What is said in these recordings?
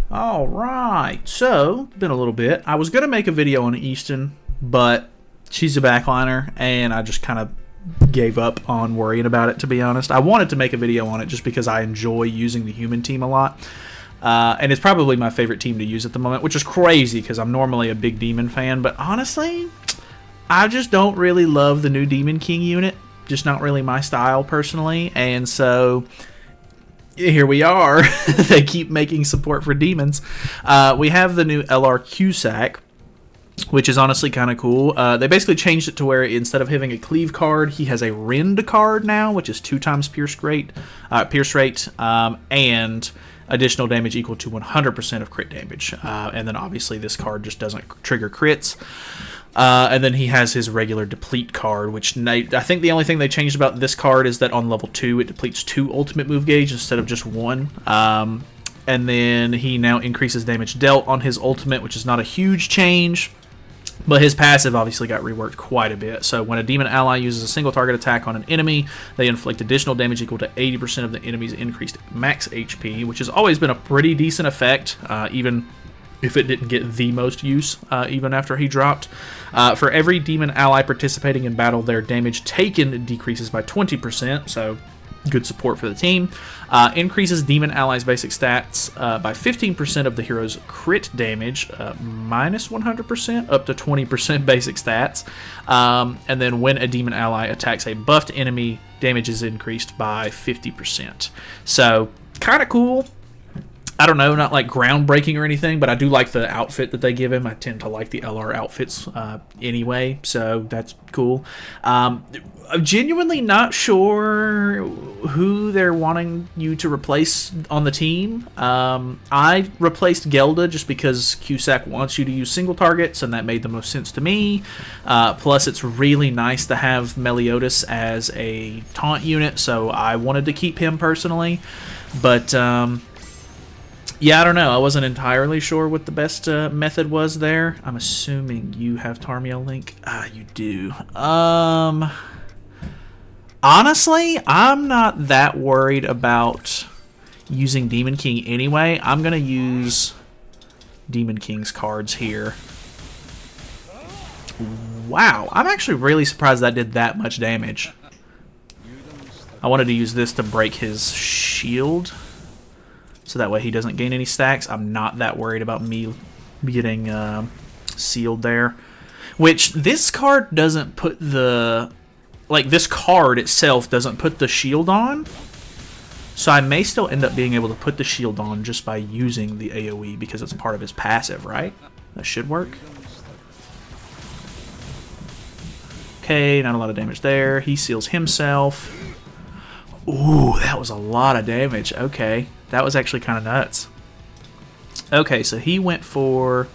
All right, so been a little bit. I was gonna make a video on Easton, but she's a backliner, and I just kind of gave up on worrying about it. To be honest, I wanted to make a video on it just because I enjoy using the human team a lot, and it's probably my favorite team to use at the moment, which is crazy because I'm normally a big demon fan. But honestly, I just don't really love the new Demon King unit. Just not really my style personally, and so here we are. They keep making support for demons. We have the new LR Cusack, which is honestly kind of cool. They basically changed it to where instead of having a cleave card, he has a rend card now, which is 2 times pierce rate, and additional damage equal to 100% of crit damage. And then obviously this card just doesn't trigger crits. And then he has his regular deplete card, which I think the only thing they changed about this card is that on level 2 it depletes 2 ultimate move gauge instead of just 1. And then he now increases damage dealt on his ultimate, which is not a huge change, but his passive obviously got reworked quite a bit. So when a demon ally uses a single target attack on an enemy, they inflict additional damage equal to 80% of the enemy's increased max HP, which has always been a pretty decent effect, even if it didn't get the most use, even after he dropped. For every demon ally participating in battle, their damage taken decreases by 20%, so good support for the team. Increases demon allies' basic stats by 15% of the hero's crit damage, minus 100%, up to 20% basic stats. And then when a demon ally attacks a buffed enemy, damage is increased by 50%. So, kind of cool. I don't know, not like groundbreaking or anything, but I do like the outfit that they give him. I tend to like the LR outfits anyway, so that's cool. I'm genuinely not sure who they're wanting you to replace on the team. I replaced Gelda just because Cusack wants you to use single targets, and that made the most sense to me. Plus, it's really nice to have Meliodas as a taunt unit, so I wanted to keep him personally. But yeah, I don't know. I wasn't entirely sure what the best method was there. I'm assuming you have Tarmiel Link. You do. Honestly, I'm not that worried about using Demon King anyway. I'm going to use Demon King's cards here. Wow, I'm actually really surprised that did that much damage. I wanted to use this to break his shield, so that way he doesn't gain any stacks. I'm not that worried about me getting sealed there. Which, this card doesn't put the... Like, this card itself doesn't put the shield on. So I may still end up being able to put the shield on just by using the AoE, because it's part of his passive, right? That should work. Okay, not a lot of damage there. He seals himself. Ooh, that was a lot of damage. Okay. That was actually kind of nuts. Okay, so he went for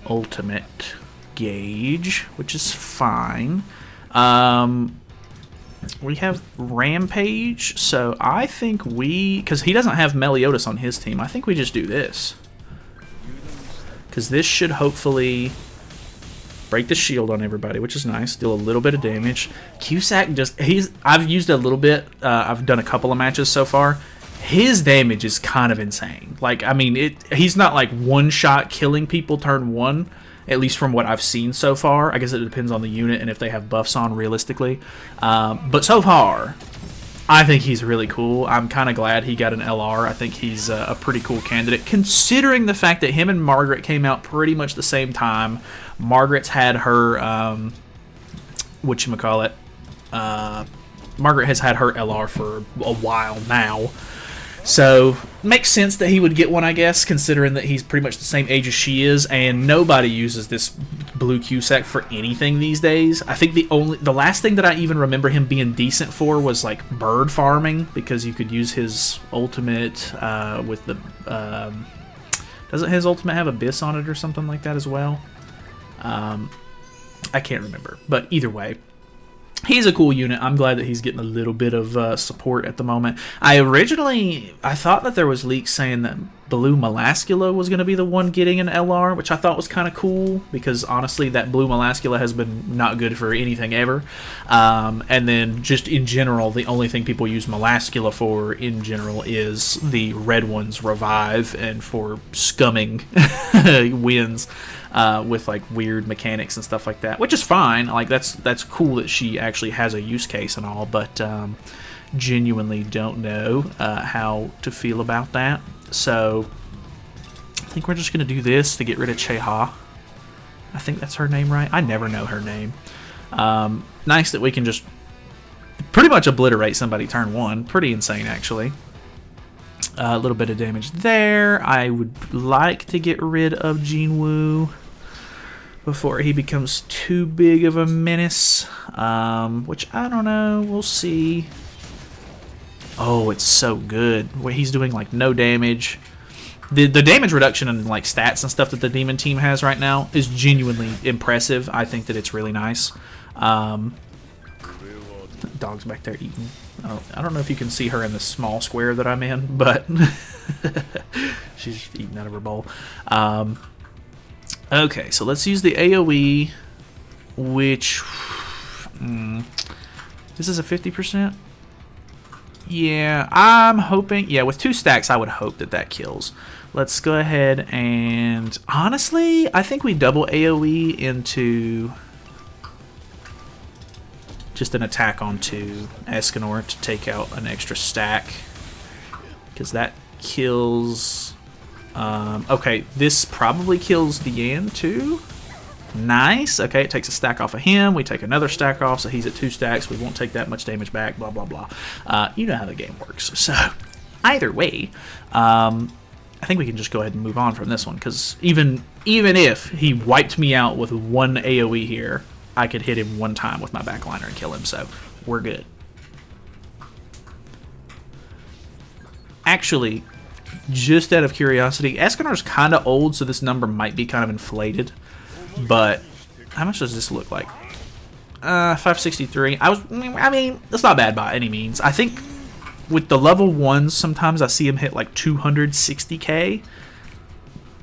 ultimate gauge, which is fine. We have Rampage, so I think because he doesn't have Meliodas on his team, I think we just do this. Because this should hopefully break the shield on everybody, which is nice. Deal a little bit of damage. Cusack I've used a little bit. I've done a couple of matches so far. His damage is kind of insane. Like, I mean, he's not like one-shot killing people turn 1, at least from what I've seen so far. I guess it depends on the unit and if they have buffs on realistically. But so far, I think he's really cool. I'm kind of glad he got an LR. I think he's a pretty cool candidate, considering the fact that him and Margaret came out pretty much the same time. Margaret's had her, whatchamacallit, Margaret has had her LR for a while now. So, makes sense that he would get one, I guess, considering that he's pretty much the same age as she is, and nobody uses this blue Cusack for anything these days. I think the last thing that I even remember him being decent for was, like, bird farming, because you could use his ultimate with the... doesn't his ultimate have Abyss on it or something like that as well? I can't remember, but either way. He's a cool unit. I'm glad that he's getting a little bit of support at the moment. I thought that there was leaks saying that Blue Melascula was going to be the one getting an LR, which I thought was kind of cool because honestly that Blue Melascula has been not good for anything ever. And then just in general, the only thing people use Melascula for in general is the red ones revive and for scumming wins with like weird mechanics and stuff like that, which is fine. Like that's cool that she actually has a use case and all, but genuinely don't know how to feel about that. So I think we're just going to do this to get rid of Cheha. I think that's her name, right? I never know her name. Nice that we can just pretty much obliterate somebody turn one. Pretty insane, actually. A little bit of damage there. I would like to get rid of Jinwoo before he becomes too big of a menace. Which, I don't know. We'll see. Oh, it's so good. Where he's doing like no damage. The damage reduction and like stats and stuff that the demon team has right now is genuinely impressive. I think that it's really nice. Dog's back there eating. I don't know if you can see her in the small square that I'm in, but she's eating out of her bowl. Okay, so let's use the AoE, which this is a 50%. Yeah, I'm hoping... Yeah, with 2 stacks, I would hope that that kills. Let's go ahead and... Honestly, I think we double AoE into... just an attack onto Escanor to take out an extra stack. Because that kills... okay, this probably kills Diane too. Nice. Okay, it takes a stack off of him. We take another stack off, so he's at 2 stacks. We won't take that much damage back, blah, blah, blah. You know how the game works. So, either way, I think we can just go ahead and move on from this one, because even if he wiped me out with 1 AoE here, I could hit him 1 time with my backliner and kill him, so we're good. Actually, just out of curiosity, Escanor's kind of old, so this number might be kind of inflated. But how much does this look like? 563. I mean, that's not bad by any means. I think with the level 1s, sometimes I see him hit like 260k.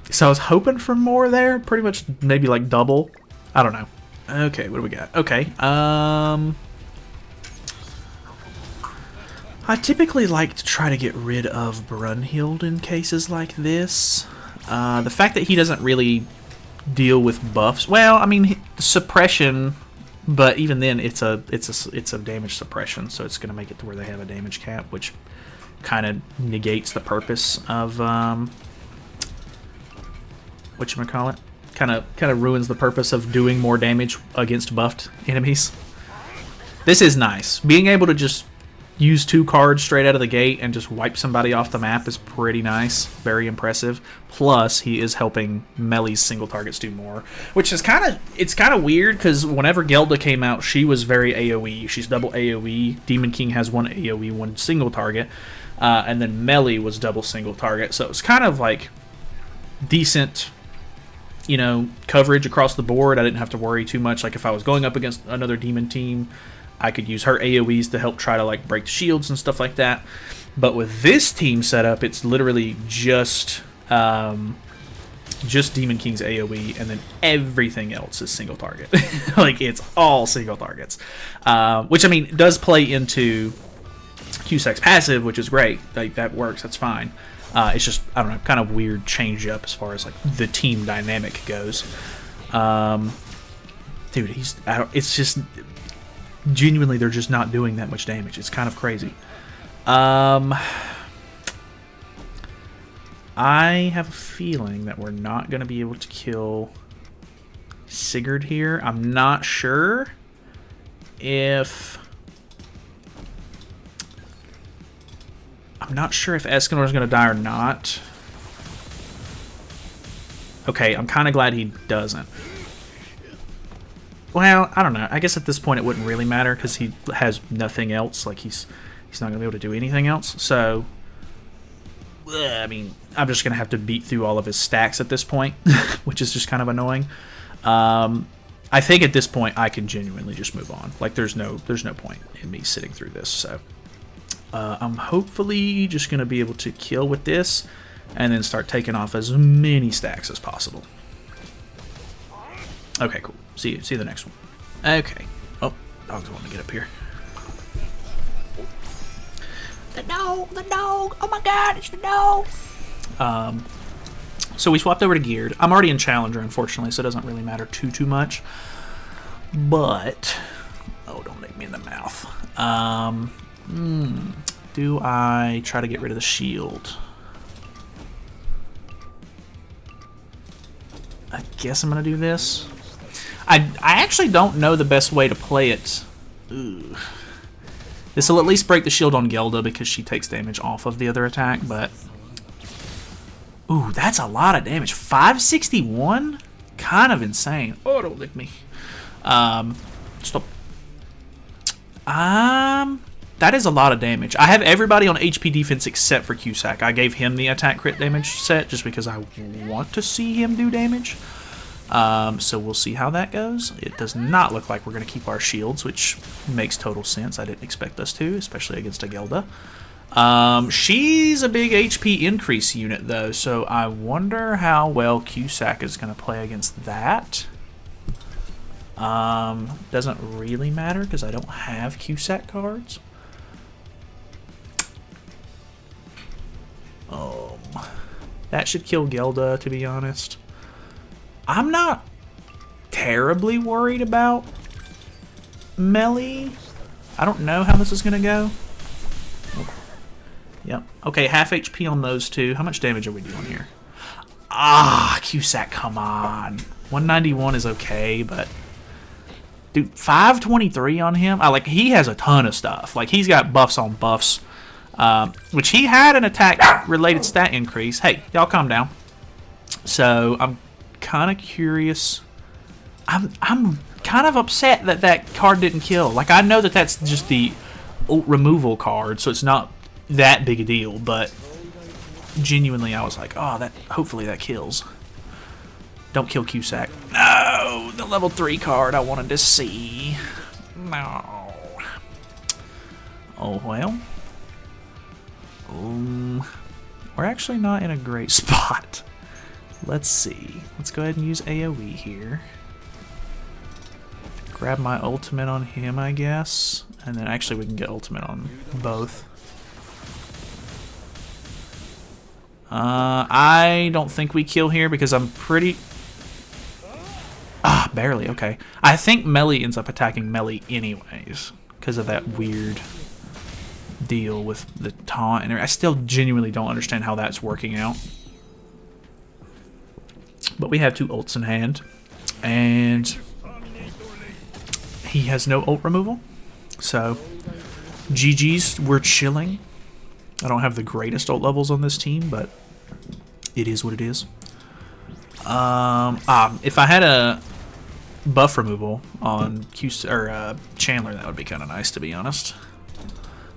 So I was hoping for more there. Pretty much maybe like double. I don't know. Okay, what do we got? Okay. I typically like to try to get rid of Brunhild in cases like this. The fact that he doesn't really deal with buffs. Well, I mean, suppression, but even then, it's a damage suppression, so it's going to make it to where they have a damage cap, which kind of negates the purpose of whatchamacallit. Kind of ruins the purpose of doing more damage against buffed enemies. This is nice. Being able to just use 2 cards straight out of the gate and just wipe somebody off the map is pretty nice. Very impressive. Plus, he is helping Meli's single targets do more, which is kind of weird because whenever Gelda came out, she was very AoE. She's double AoE. Demon King has 1 AoE, 1 single target, and then Meli was double single target. So it's kind of like decent, you know, coverage across the board. I didn't have to worry too much. Like if I was going up against another demon team, I could use her AoEs to help try to like break the shields and stuff like that. But with this team setup, it's literally just Demon King's AoE, and then everything else is single target. Like it's all single targets, which I mean does play into Cusack's passive, which is great. Like that works. That's fine. It's just, I don't know, kind of weird change up as far as like the team dynamic goes. Dude, it's just genuinely they're just not doing that much damage. It's kind of crazy. I have a feeling that we're not going to be able to kill Sigurd here. I'm not sure if Escanor is going to die or not. Okay, I'm kind of glad he doesn't. Well, I don't know. I guess at this point it wouldn't really matter because he has nothing else. Like he's not going to be able to do anything else. So, I mean, I'm just going to have to beat through all of his stacks at this point, which is just kind of annoying. I think at this point I can genuinely just move on. Like there's no point in me sitting through this. So I'm hopefully just going to be able to kill with this. and then start taking off as many stacks as possible. Okay, cool. See you the next one. Okay. Oh, dogs want to get up here. The dog! Oh my god, it's the dog! So we swapped over to geared. I'm already in Challenger, unfortunately, so it doesn't really matter too much. But, oh, don't lick me in the mouth. Do I try to get rid of the shield? I guess I'm gonna do this. I actually don't know the best way to play it. Ooh. This will at least break the shield on Gelda because she takes damage off of the other attack, but... Ooh, that's a lot of damage. 561? Kind of insane. Oh, don't lick me. Stop. That is a lot of damage. I have everybody on HP defense except for Cusack. I gave him the attack crit damage set just because I want to see him do damage. So we'll see how that goes. It does not look like we're going to keep our shields, which makes total sense. I didn't expect us to, especially against a Gelda. She's a big HP increase unit, though, so I wonder how well Cusack is going to play against that. Doesn't really matter because I don't have Cusack cards. That should kill Gelda, to be honest. I'm not terribly worried about melee. I don't know how this is going to go. Yep. Okay, half HP on those two. How much damage are we doing here? Ah, Cusack, come on. 191 is okay, but... Dude, 523 on him? He has a ton of stuff. Like, he's got buffs on buffs. Which he had an attack-related stat increase. Hey, y'all calm down. So, I'm kind of curious. I'm kind of upset that that card didn't kill. Like, I know that that's just the ult removal card, so it's not that big a deal, but genuinely I was like, oh, that hopefully that kills. Don't kill Cusack. No, the level 3 card I wanted to see. No. Oh, well. We're actually not in a great spot. Let's see. Let's go ahead and use AoE here. Grab my ultimate on him, I guess. And then actually we can get ultimate on both. I don't think we kill here because I'm pretty... Ah, barely, okay. I think melee ends up attacking melee anyways because of that weird deal with the taunt. And I still genuinely don't understand how that's working out. But we have 2 ults in hand. And he has no ult removal. So, GG's, we're chilling. I don't have the greatest ult levels on this team, but it is what it is. If I had a buff removal on Chandler, that would be kind of nice, to be honest.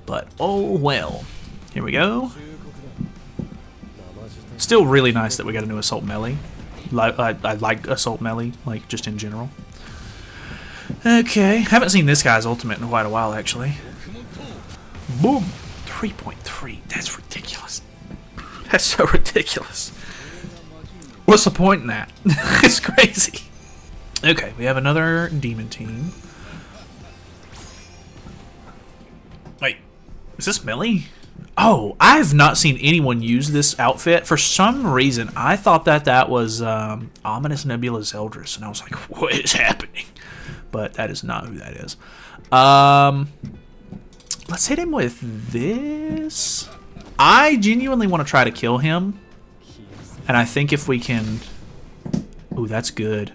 But, oh well. Here we go. Still really nice that we got a new Assault Melee. I like Assault Melee, like, just in general. Okay, haven't seen this guy's ultimate in quite a while, actually. Boom! 3.3. That's ridiculous. That's so ridiculous. What's the point in that? It's crazy. Okay, we have another demon team. Wait, is this melee? Oh, I have not seen anyone use this outfit. For some reason, I thought that was Ominous Nebula Zeldris, and I was like, what is happening? But that is not who that is. Let's hit him with this. I genuinely want to try to kill him. And I think if we can... Ooh, that's good.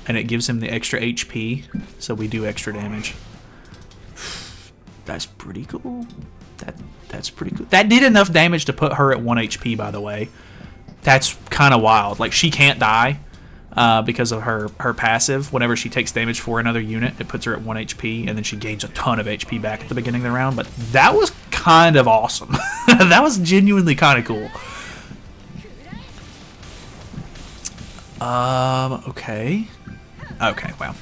And it gives him the extra HP, so we do extra damage. That's pretty cool. That's pretty cool. That did enough damage to put her at 1 HP, by the way. That's kind of wild. Like, she can't die because of her passive. Whenever she takes damage for another unit, it puts her at 1 HP, and then she gains a ton of HP back at the beginning of the round. But that was kind of awesome. That was genuinely kind of cool. Okay. Okay, well.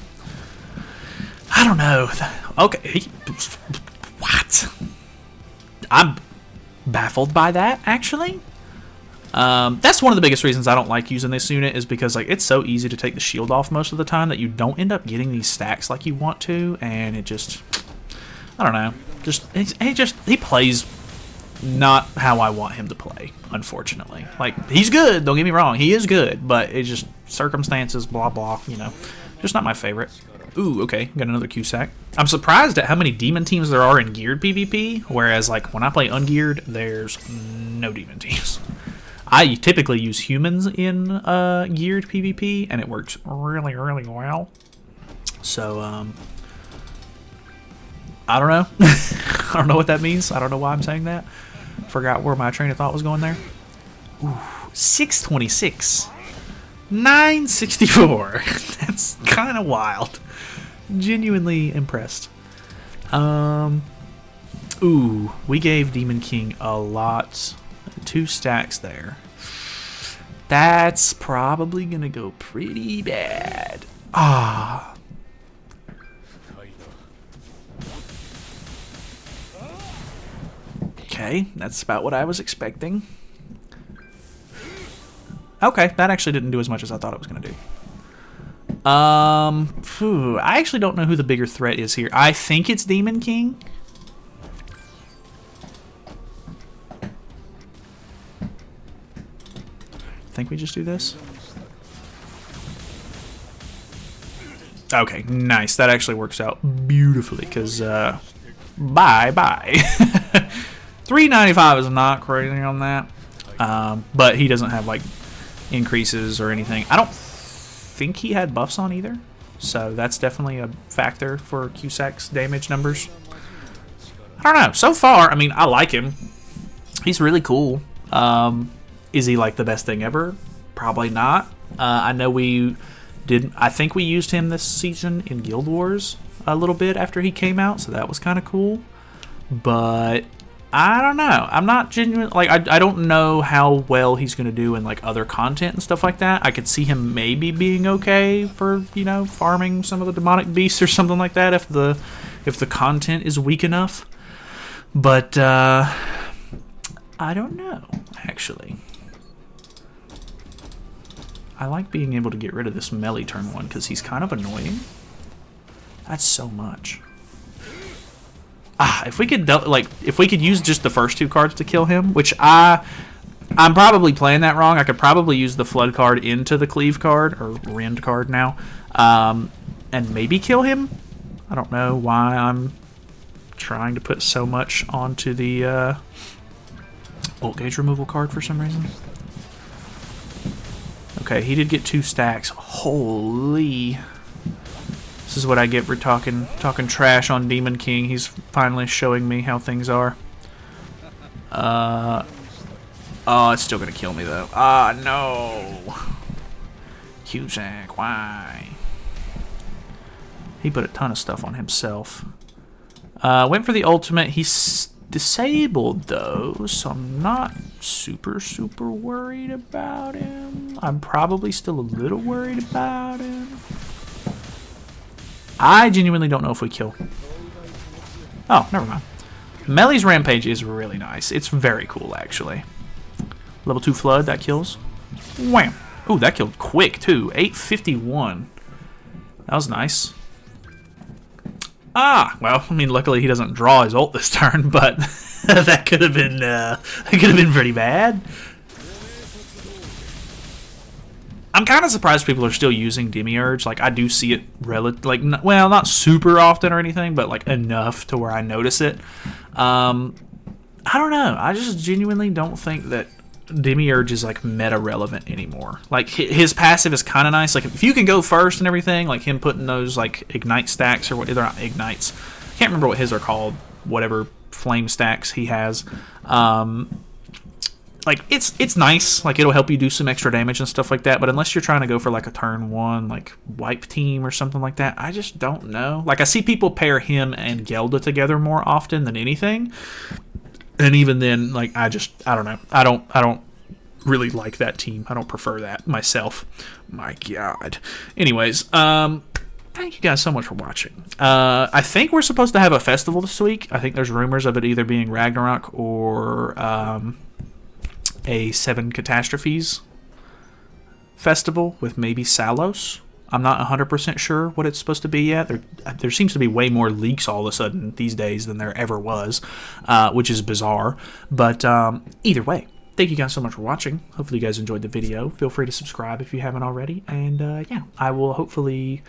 I don't know. Okay. What? I'm baffled by that, actually. That's one of the biggest reasons I don't like using this unit, is because like it's so easy to take the shield off most of the time that you don't end up getting these stacks like you want to, and it just, I don't know, he plays not how I want him to play, unfortunately. Like, he's good, don't get me wrong, he is good, but it's just circumstances, blah blah, you know, just not my favorite. Ooh, okay, got another Cusack. I'm surprised at how many demon teams there are in geared PvP, whereas like when I play ungeared, there's no demon teams. I typically use humans in geared PvP, and it works really, really well. So, I don't know. I don't know what that means. I don't know why I'm saying that. Forgot where my train of thought was going there. Ooh, 626. 964. That's kind of wild. Genuinely impressed. Ooh, we gave Demon King a lot. 2 stacks there. That's probably gonna go pretty bad. Ah. Okay, that's about what I was expecting. Okay, that actually didn't do as much as I thought it was gonna do. I actually don't know who the bigger threat is here. I think it's Demon King. Think we just do this? Okay, nice. That actually works out beautifully, because bye. 395 is not crazy on that, but he doesn't have like increases or anything. I don't think he had buffs on either, so that's definitely a factor for Cusack's damage numbers. I don't know. So far, I mean, I like him. He's really cool. Is he like the best thing ever? Probably not. I know we did. I think we used him this season in Guild Wars a little bit after he came out, so that was kind of cool. But I don't know. I'm not genuine. Like, I don't know how well he's going to do in like other content and stuff like that. I could see him maybe being okay for, you know, farming some of the demonic beasts or something like that if the content is weak enough. But I don't know, actually. I like being able to get rid of this melee turn 1 because he's kind of annoying. That's so much. If we could use just the first 2 cards to kill him, which I'm probably playing that wrong. I could probably use the Flood card into the Cleave card, or Rend card now, and maybe kill him. I don't know why I'm trying to put so much onto the Bolt Gauge removal card for some reason. Okay, he did get 2 stacks. Holy. This is what I get for talking trash on Demon King. He's finally showing me how things are. Oh, it's still gonna kill me though. No. Cusack, why? He put a ton of stuff on himself. Went for the ultimate. He's disabled though, so I'm not super worried about him. I'm probably still a little worried about him. I genuinely don't know if we kill. Oh, never mind. Melee's Rampage is really nice. It's very cool, actually. Level 2 Flood, that kills. Wham! Ooh, that killed quick, too. 851. That was nice. Well, I mean, luckily he doesn't draw his ult this turn, but that could have been pretty bad. I'm kind of surprised people are still using Demiurge. Like, I do see it well, not super often or anything, but like enough to where I notice it. I don't know. I just genuinely don't think that Demiurge is like meta relevant anymore. Like, his passive is kind of nice. Like, if you can go first and everything, like him putting those like ignite stacks, or what, they're not ignites. I can't remember what his are called. Whatever flame stacks he has. Like, it's nice. Like, it'll help you do some extra damage and stuff like that. But unless you're trying to go for like a turn 1 like wipe team or something like that, I just don't know. Like, I see people pair him and Gelda together more often than anything. And even then, like, I don't know. I don't really like that team. I don't prefer that myself. My God. Anyways, thank you guys so much for watching. I think we're supposed to have a festival this week. I think there's rumors of it either being Ragnarok or a Seven Catastrophes festival with maybe Salos. I'm not 100% sure what it's supposed to be yet. There seems to be way more leaks all of a sudden these days than there ever was, which is bizarre. But either way, thank you guys so much for watching. Hopefully you guys enjoyed the video. Feel free to subscribe if you haven't already. And yeah, I will hopefully,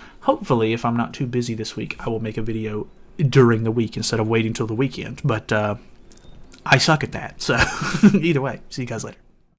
if I'm not too busy this week, I will make a video during the week instead of waiting till the weekend. But I suck at that. So either way, see you guys later.